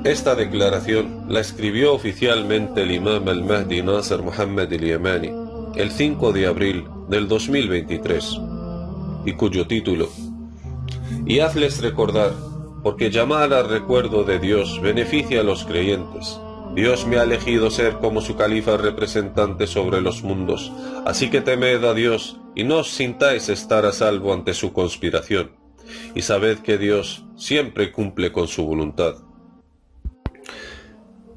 Esta declaración la escribió oficialmente el imam al-Mahdi Nasser Muhammad al-Yamani el 5 de abril del 2023, y cuyo título: Y hazles recordar, porque llamar al recuerdo de Dios beneficia a los creyentes. Dios me ha elegido ser como su califa representante sobre los mundos, así que temed a Dios y no os sintáis estar a salvo ante su conspiración, y sabed que Dios siempre cumple con su voluntad.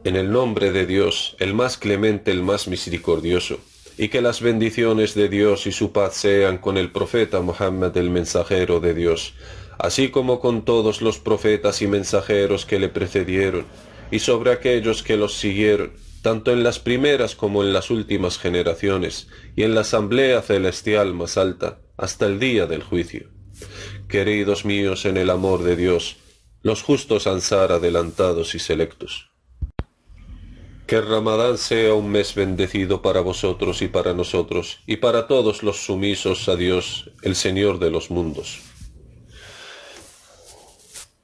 En el nombre de Dios, el más clemente, el más misericordioso, y que las bendiciones de Dios y su paz sean con el profeta Muhammad, el mensajero de Dios, así como con todos los profetas y mensajeros que le precedieron, y sobre aquellos que los siguieron, tanto en las primeras como en las últimas generaciones, y en la asamblea celestial más alta, hasta el día del juicio. Queridos míos en el amor de Dios, los justos Ansar adelantados y selectos. Que el Ramadán sea un mes bendecido para vosotros y para nosotros, y para todos los sumisos a Dios, el Señor de los mundos.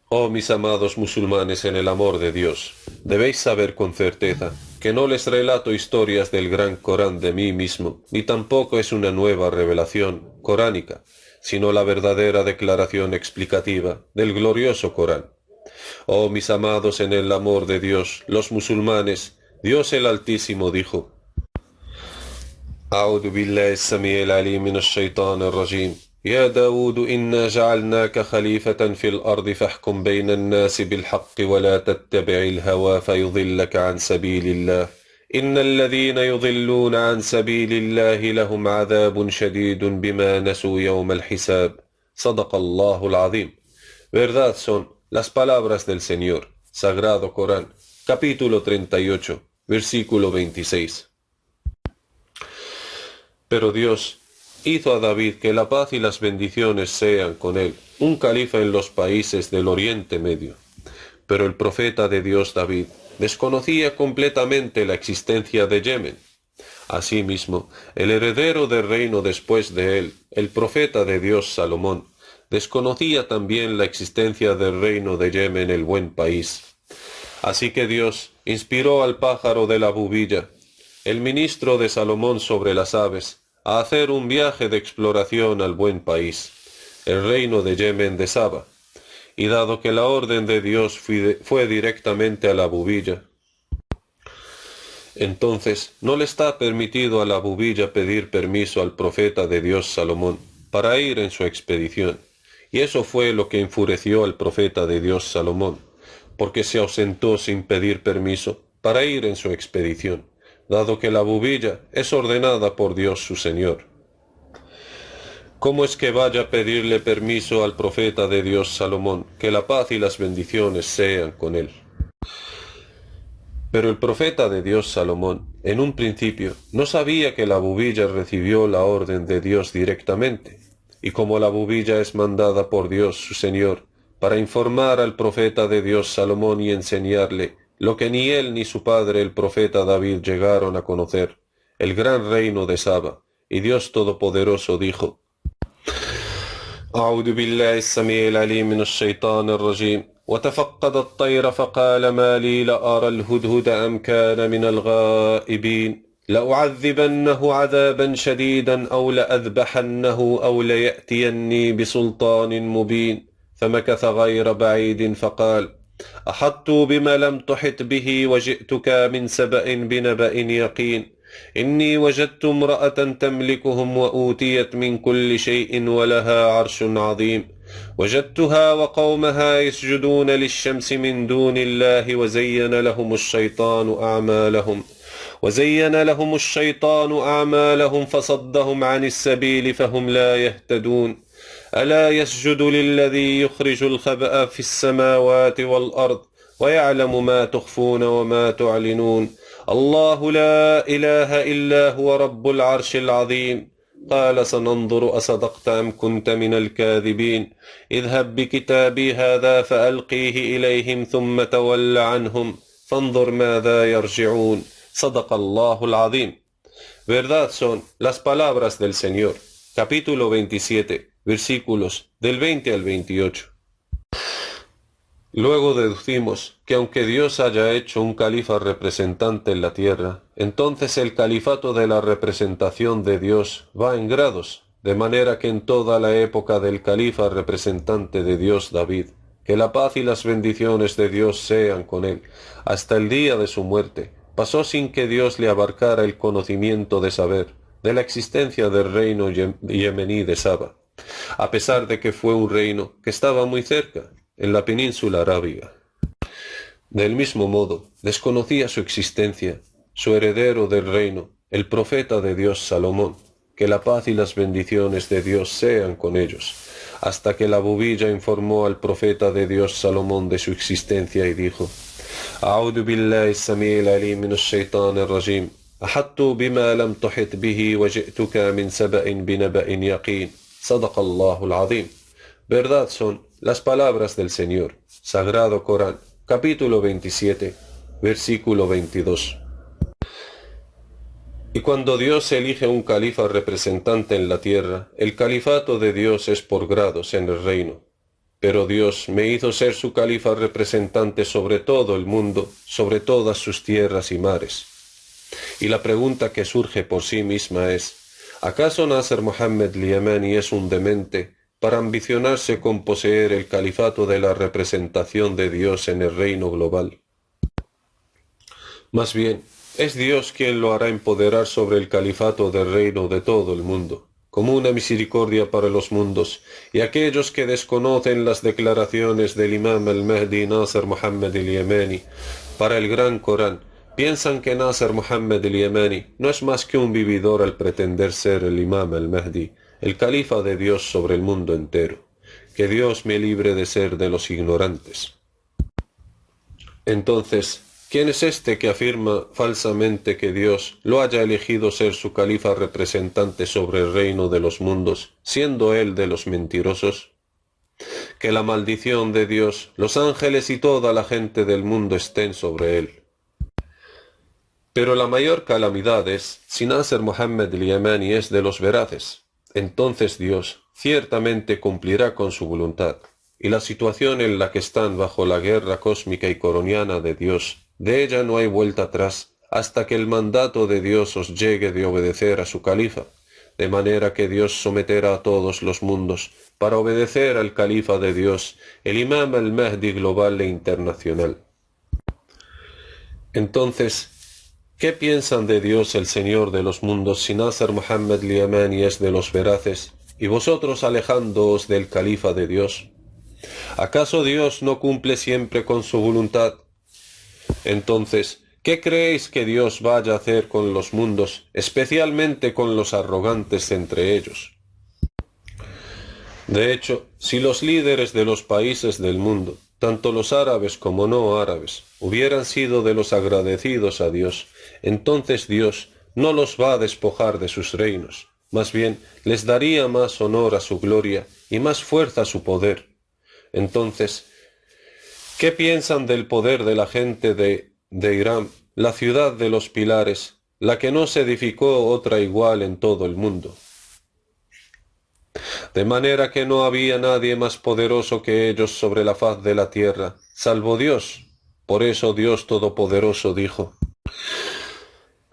Oh mis amados musulmanes en el amor de Dios, debéis saber con certeza que no les relato historias del gran Corán de mí mismo, ni tampoco es una nueva revelación coránica, sino la verdadera declaración explicativa del glorioso Corán. Oh mis amados en el amor de Dios, los musulmanes, Dios el Altísimo dijo: أعوذ بالله السميع العليم من الشيطان الرجيم يا داود إنا جعلناك خليفة في الأرض فاحكم بين الناس بالحق ولا تتبع الهوى فيضلك عن سبيل الله إن الذين يضلون عن سبيل الله لهم عذاب شديد بما نسوا يوم الحساب صدق الله العظيم. Verdad son las palabras del Señor, Sagrado Corán, capítulo 38, versículo 26. Pero Dios hizo a David que la paz y las bendiciones sean con él, un califa en los países del Oriente Medio. Pero el profeta de Dios David desconocía completamente la existencia de Yemen. Asimismo, el heredero del reino después de él, el profeta de Dios Salomón, desconocía también la existencia del reino de Yemen, el buen país. Así que Dios inspiró al pájaro de la bubilla, el ministro de Salomón sobre las aves, a hacer un viaje de exploración al buen país, el reino de Yemen de Saba. Y dado que la orden de Dios fue directamente a la bubilla, entonces no le está permitido a la bubilla pedir permiso al profeta de Dios Salomón para ir en su expedición. Y eso fue lo que enfureció al profeta de Dios Salomón, porque se ausentó sin pedir permiso para ir en su expedición, dado que la bubilla es ordenada por Dios su Señor. ¿Cómo es que vaya a pedirle permiso al profeta de Dios Salomón, que la paz y las bendiciones sean con él? Pero el profeta de Dios Salomón, en un principio, no sabía que la bubilla recibió la orden de Dios directamente, y como la bubilla es mandada por Dios su Señor, para informar al profeta de Dios Salomón y enseñarle lo que ni él ni su padre el profeta David llegaron a conocer, el gran reino de Saba, y Dios Todopoderoso dijo: أعوذ بالله السميع العليم من الشيطان الرجيم وتفقد الطير فقال ما لي لأرى الهدهد أم كان من الغائبين لأعذبنه عذابا شديدا أو لأذبحنه أو ليأتيني بسلطان مبين فمكث غير بعيد فقال أحطت بما لم تحط به وجئتك من سبأ بنبأ يقين إني وجدت امرأة تملكهم وأوتيت من كل شيء ولها عرش عظيم وجدتها وقومها يسجدون للشمس من دون الله وزين لهم الشيطان أعمالهم فصدهم عن السبيل فهم لا يهتدون ألا يسجد للذي يخرج الخبأ في السماوات والأرض ويعلم ما تخفون وما تعلنون الله لا إله إلا هو رب العرش العظيم قال سننظر أصدقت أم كنت من الكاذبين اذهب بكتابي هذا فألقيه إليهم ثم تول عنهم فانظر ماذا يرجعون صدق الله العظيم. Verdad son las palabras del Señor. Capítulo 27, versículos del 20 al 28. Luego deducimos que aunque Dios haya hecho un califa representante en la tierra, entonces el califato de la representación de Dios va en grados, de manera que en toda la época del califa representante de Dios David, que la paz y las bendiciones de Dios sean con él, hasta el día de su muerte, pasó sin que Dios le abarcara el conocimiento de saber de la existencia del reino yemení de Saba, a pesar de que fue un reino que estaba muy cerca, en la península arábiga. Del mismo modo, desconocía su existencia, su heredero del reino, el profeta de Dios Salomón, que la paz y las bendiciones de Dios sean con ellos, hasta que la bubilla informó al profeta de Dios Salomón de su existencia y dijo: أعوذ بالله السميع العليم من الشيطان الرجيم أحطت بما لم تحط به وجئتك من سبأ بنبأ يقين صدق الله العظيم. Verdad son las palabras del Señor, Sagrado Corán, capítulo 27, versículo 22. Y cuando Dios elige un califa representante en la tierra, el califato de Dios es por grados en el reino. Pero Dios me hizo ser su califa representante sobre todo el mundo, sobre todas sus tierras y mares. Y la pregunta que surge por sí misma es: ¿acaso Nasser Mohammed al-Yamani es un demente para ambicionarse con poseer el califato de la representación de Dios en el reino global? Más bien, es Dios quien lo hará empoderar sobre el califato del reino de todo el mundo, como una misericordia para los mundos, y aquellos que desconocen las declaraciones del Imam al-Mahdi Nasser Mohammed al-Yamani para el Gran Corán, piensan que Nasser Mohammed al-Yamani no es más que un vividor al pretender ser el Imam al-Mahdi, el califa de Dios sobre el mundo entero. Que Dios me libre de ser de los ignorantes. Entonces, ¿quién es este que afirma falsamente que Dios lo haya elegido ser su califa representante sobre el reino de los mundos, siendo él de los mentirosos? Que la maldición de Dios, los ángeles y toda la gente del mundo estén sobre él. Pero la mayor calamidad es si Nasser Mohammed al-Yamani es de los veraces. Entonces Dios ciertamente cumplirá con su voluntad, y la situación en la que están bajo la guerra cósmica y coroniana de Dios, de ella no hay vuelta atrás hasta que el mandato de Dios os llegue de obedecer a su califa, de manera que Dios someterá a todos los mundos para obedecer al califa de Dios, el Imam al-Mahdi global e internacional. Entonces, ¿qué piensan de Dios el Señor de los mundos si Nasser Mohammed al-Yamani es de los veraces, y vosotros alejándoos del califa de Dios? ¿Acaso Dios no cumple siempre con su voluntad? Entonces, ¿qué creéis que Dios vaya a hacer con los mundos, especialmente con los arrogantes entre ellos? De hecho, si los líderes de los países del mundo, tanto los árabes como no árabes, hubieran sido de los agradecidos a Dios, entonces Dios no los va a despojar de sus reinos, más bien les daría más honor a su gloria y más fuerza a su poder. Entonces, ¿qué piensan del poder de la gente de Irán, la ciudad de los pilares, la que no se edificó otra igual en todo el mundo? De manera que no había nadie más poderoso que ellos sobre la faz de la tierra, salvo Dios. Por eso Dios Todopoderoso dijo: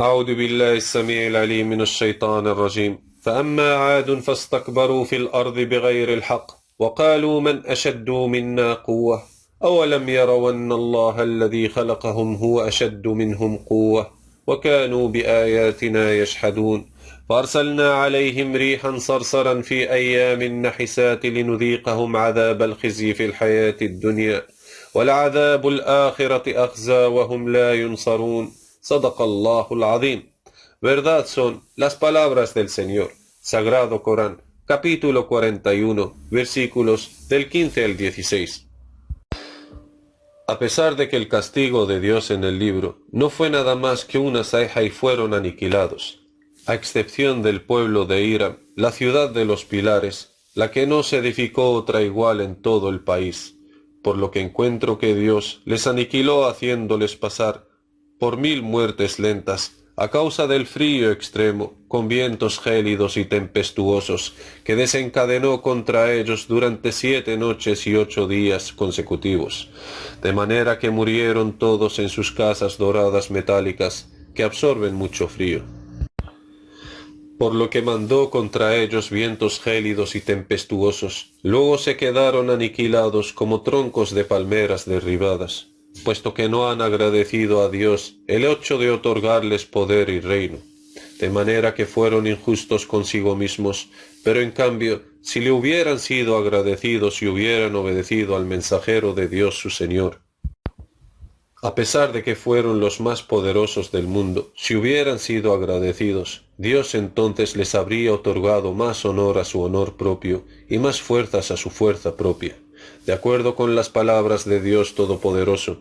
أعوذ بالله السميع العليم من الشيطان الرجيم فأما عاد فاستكبروا في الأرض بغير الحق وقالوا من أشد منا قوة أولم يروا أن الله الذي خلقهم هو أشد منهم قوة وكانوا بآياتنا يجحدون فأرسلنا عليهم ريحا صرصرا في أيام نحسات لنذيقهم عذاب الخزي في الحياة الدنيا ولعذاب الآخرة أخزى وهم لا ينصرون صدق الله العظيم. Verdad son las palabras del Señor, Sagrado Corán, capítulo 41, versículos del 15 al 16. A pesar de que el castigo de Dios en el libro no fue nada más que una saeja y fueron aniquilados, a excepción del pueblo de Irán, la ciudad de los pilares, la que no se edificó otra igual en todo el país, por lo que encuentro que Dios les aniquiló haciéndoles pasar por 1000 muertes lentas a causa del frío extremo, con vientos gélidos y tempestuosos, que desencadenó contra ellos durante 7 noches y 8 días consecutivos, de manera que murieron todos en sus casas doradas metálicas, que absorben mucho frío. Por lo que mandó contra ellos vientos gélidos y tempestuosos, luego se quedaron aniquilados como troncos de palmeras derribadas, puesto que no han agradecido a Dios el hecho de otorgarles poder y reino, de manera que fueron injustos consigo mismos, pero en cambio, si le hubieran sido agradecidos y hubieran obedecido al mensajero de Dios su Señor, a pesar de que fueron los más poderosos del mundo, si hubieran sido agradecidos, Dios entonces les habría otorgado más honor a su honor propio y más fuerzas a su fuerza propia, de acuerdo con las palabras de Dios Todopoderoso.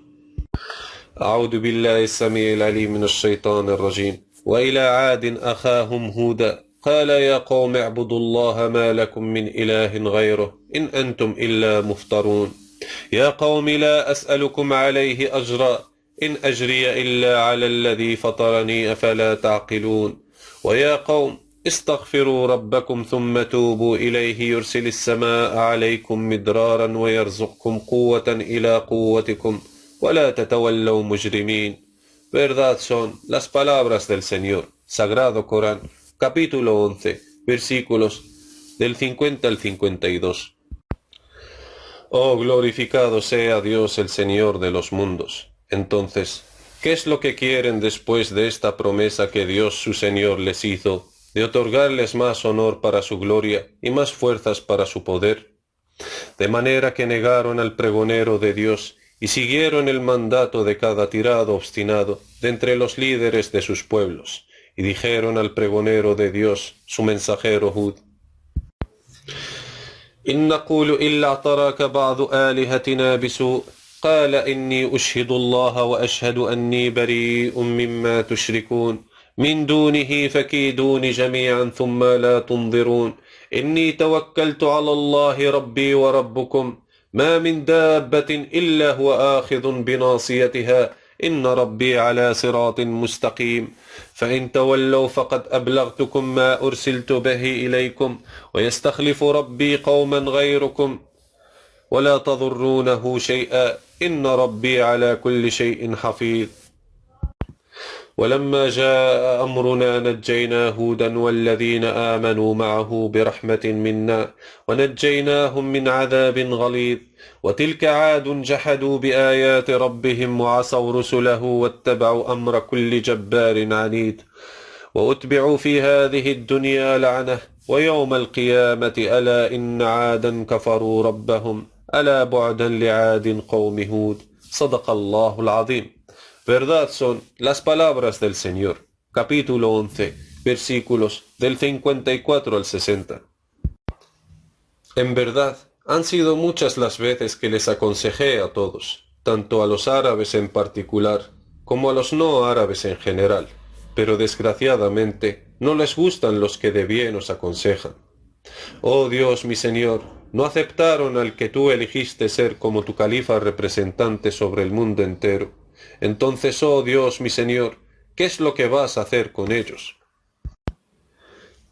أعوذ بالله السميع العليم من الشيطان الرجيم وإلى عاد أخاهم هودا قال يا قوم اعبدوا الله ما لكم من إله غيره إن أنتم إلا مفترون يا قوم لا أسألكم عليه أجرا إن أجري إلا على الذي فطرني أفلا تعقلون ويا قوم استغفروا ربكم ثم توبوا إليه يرسل السماء عليكم مدرارا ويرزقكم قوة إلى قوتكم ولا تتولوا مجرمين. Verdad son las palabras del Señor. Sagrado Corán, capítulo 11, versículos del 50 al 52. Oh, glorificado sea Dios el Señor de los mundos. Entonces, ¿qué es lo que quieren después de esta promesa que Dios su Señor les hizo, de otorgarles más honor para su gloria y más fuerzas para su poder? De manera que negaron al pregonero de Dios y siguieron el mandato de cada tirado obstinado de entre los líderes de sus pueblos, y dijeron al pregonero de Dios, su mensajero Hud: إن نقول إلا اعتراك بعض آلهتنا بسوء قال إني أشهد الله وأشهد أني بريء مما تشركون من دونه فكيدون جميعا ثم لا تنظرون إني توكلت على الله ربي وربكم ما من دابة إلا هو آخذ بناصيتها إن ربي على صراط مستقيم فإن تولوا فقد أبلغتكم ما أرسلت به إليكم ويستخلف ربي قوما غيركم ولا تضرونه شيئا إن ربي على كل شيء حفيظ. ولما جاء أمرنا نجينا هودا والذين آمنوا معه برحمة منا ونجيناهم من عذاب غليظ وتلك عاد جحدوا بآيات ربهم وعصوا رسله واتبعوا أمر كل جبار عنيد وأتبعوا في هذه الدنيا لعنة ويوم القيامة ألا إن عادا كفروا ربهم ألا بعدا لعاد قوم هود. صدق الله العظيم. Verdad son las palabras del Señor. Capítulo 11, versículos del 54 al 60. En verdad, han sido muchas las veces que les aconsejé a todos, tanto a los árabes en particular, como a los no árabes en general, pero desgraciadamente no les gustan los que de bien os aconsejan. Oh Dios mi Señor, no aceptaron al que tú elegiste ser como tu califa representante sobre el mundo entero. Entonces, oh Dios mi Señor, ¿qué es lo que vas a hacer con ellos?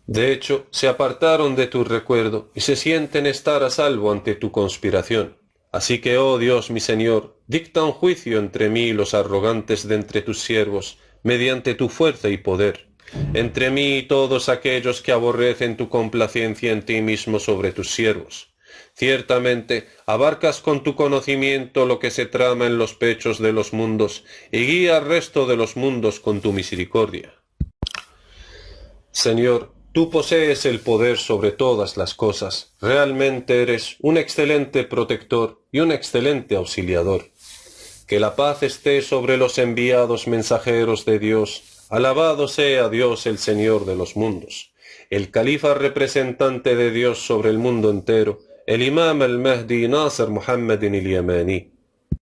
De hecho, se apartaron de tu recuerdo y se sienten estar a salvo ante tu conspiración. Así que, oh Dios mi Señor, dicta un juicio entre mí y los arrogantes de entre tus siervos, mediante tu fuerza y poder, entre mí y todos aquellos que aborrecen tu complacencia en ti mismo sobre tus siervos. Ciertamente, abarcas con tu conocimiento lo que se trama en los pechos de los mundos, y guía al resto de los mundos con tu misericordia. Señor, tú posees el poder sobre todas las cosas. Realmente eres un excelente protector y un excelente auxiliador. Que la paz esté sobre los enviados mensajeros de Dios. Alabado sea Dios el Señor de los mundos, el califa representante de Dios sobre el mundo entero, el imam al-Mahdi Nasr Muhammad al-Yamani.